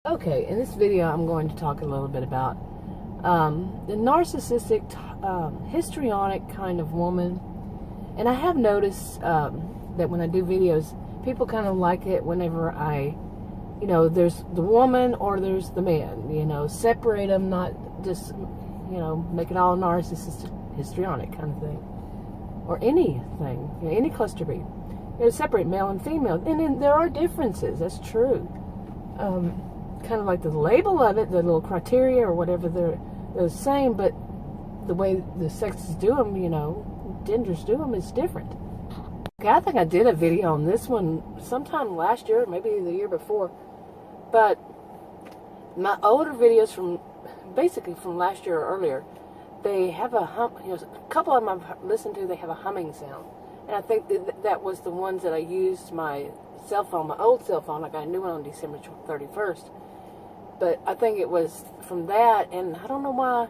Okay, in this video I'm going to talk a little bit about the narcissistic, histrionic kind of woman. And I have noticed that when I do videos, people kind of like it whenever there's the woman or there's the man, separate them, not just, make it all narcissistic, histrionic kind of thing. Or anything, any cluster B. Separate male and female. And then there are differences, that's true. Kind of like the label of it, the little criteria or whatever, they're the same, but the way the sexes do them, genders do them, is different. Okay, I think I did a video on this one sometime last year, maybe the year before, but my older videos basically from last year or earlier, they have a a couple of them I've listened to, they have a humming sound, and I think that was the ones that I used my cell phone, my old cell phone. I got a new one on December 31st. But I think it was from that, and I don't know why.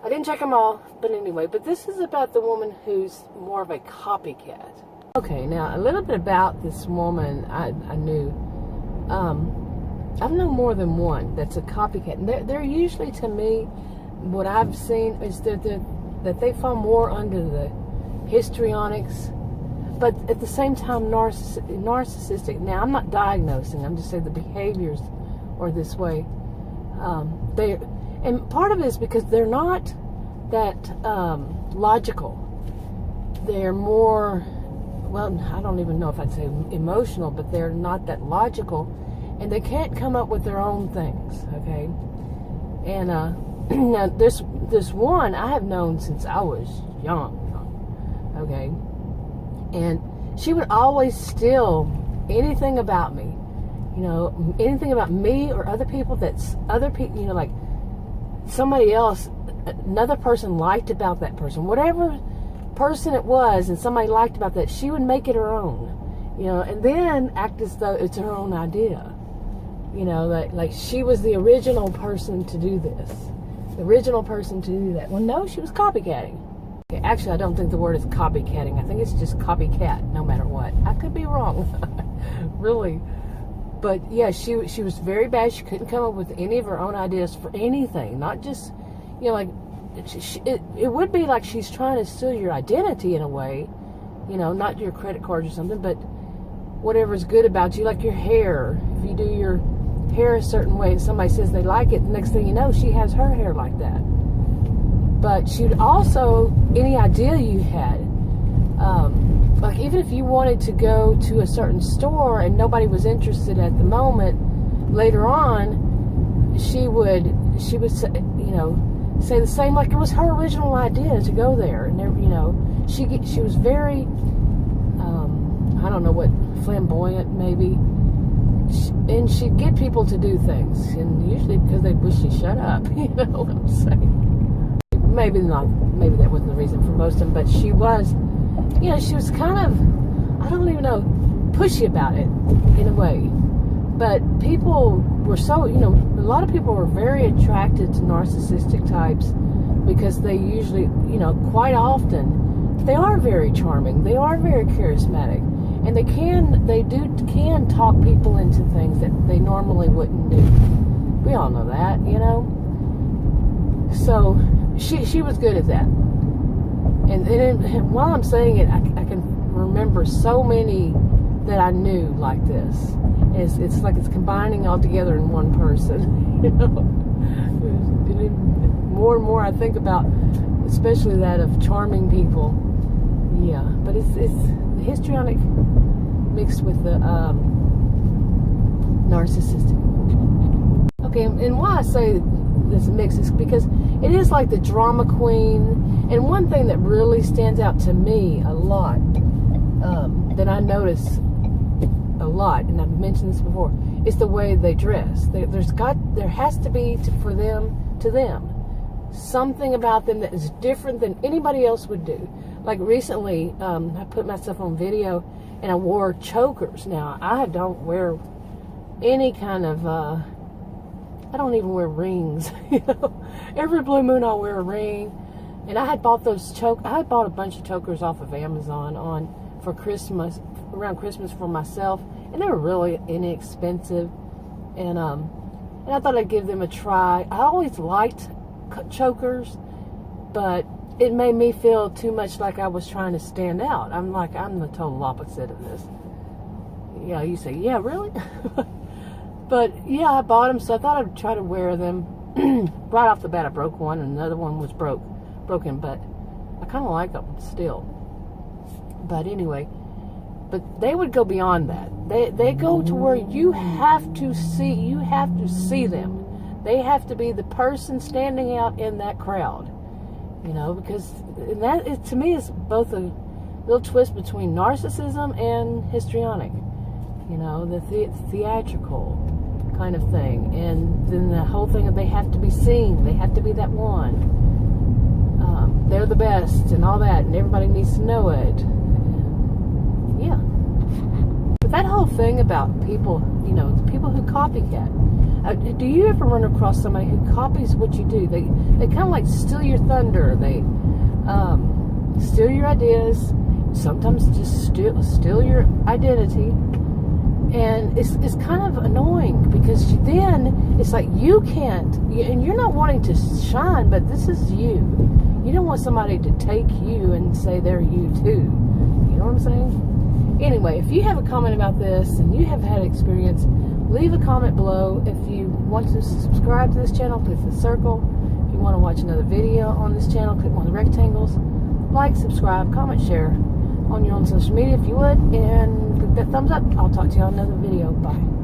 I didn't check them all, but anyway. But this is about the woman who's more of a copycat. Okay, now a little bit about this woman I knew. I've known more than one that's a copycat. And they're usually, to me, what I've seen is that they fall more under the histrionics, but at the same time narcissistic. Now, I'm not diagnosing. I'm just saying the behaviors or this way. And part of it is because they're not that logical. They're more, well, I don't even know if I'd say emotional, but they're not that logical, and they can't come up with their own things. Okay, and now this one I have known since I was young. Okay, and she would always steal anything about me. Anything about me or other people that's other people, like somebody else, another person liked about that person. Whatever person it was and somebody liked about that, she would make it her own, and then act as though it's her own idea. Like she was the original person to do this, the original person to do that. Well, no, she was copycatting. Okay, actually, I don't think the word is copycatting. I think it's just copycat, no matter what. I could be wrong, really. But yeah, she was very bad. She couldn't come up with any of her own ideas for anything. Not just, like, it would be like she's trying to steal your identity in a way, not your credit cards or something, but whatever's good about you, like your hair. If you do your hair a certain way and somebody says they like it, the next thing you know, she has her hair like that. But she'd also, any idea you had, like even if you wanted to go to a certain store and nobody was interested at the moment, later on, she would say, say the same, like it was her original idea to go there. And she was very, I don't know what, flamboyant maybe, and she'd get people to do things, and usually because they wish she shut up. You know what I'm saying? Maybe not. Maybe that wasn't the reason for most of them, but she was. She was kind of, I don't even know, pushy about it, in a way. But people were so, a lot of people were very attracted to narcissistic types because they usually, quite often, they are very charming, they are very charismatic, and they can talk people into things that they normally wouldn't do. We all know that, So, she was good at that. And while I'm saying it, I can remember so many that I knew like this. It's like it's combining all together in one person. More and more I think about, especially that of charming people. Yeah, but it's the histrionic mixed with the narcissistic. Okay, and why I say this mix is because it is like the drama queen. And one thing that really stands out to me a lot, that I notice a lot, and I've mentioned this before, is the way they dress. There has to be to them something about them that is different than anybody else would do. Like recently, I put myself on video and I wore chokers. Now I don't wear any kind of I don't even wear rings. Every blue moon I'll wear a ring. And I had bought I had bought a bunch of chokers off of Amazon for Christmas, around Christmas for myself, and they were really inexpensive. And And I thought I'd give them a try. I always liked chokers, but it made me feel too much like I was trying to stand out. I'm the total opposite of this. Yeah, you say, yeah, really? But yeah, I bought them, so I thought I'd try to wear them. Right off the bat, I broke one, and another one was broken, but I kind of like them still. But anyway, but they would go beyond that. They go to where you have to see them. They have to be the person standing out in that crowd, because that to me is both a little twist between narcissism and histrionic, the theatrical kind of thing, and then the whole thing of they have to be seen, they have to be that one, they're the best and all that, and everybody needs to know it. Yeah, but that whole thing about people, the people who copycat, do you ever run across somebody who copies what you do? They kind of like steal your thunder, they steal your ideas, sometimes just steal your identity. And it's kind of annoying, because then it's like you can't, and you're not wanting to shine, but this is you. You don't want somebody to take you and say they're you too. You know what I'm saying? Anyway, if you have a comment about this and you have had experience, leave a comment below. If you want to subscribe to this channel, click the circle. If you want to watch another video on this channel, click on the rectangles. Like, subscribe, comment, share on your own social media if you would, and click that thumbs up. I'll talk to you on another video. Bye.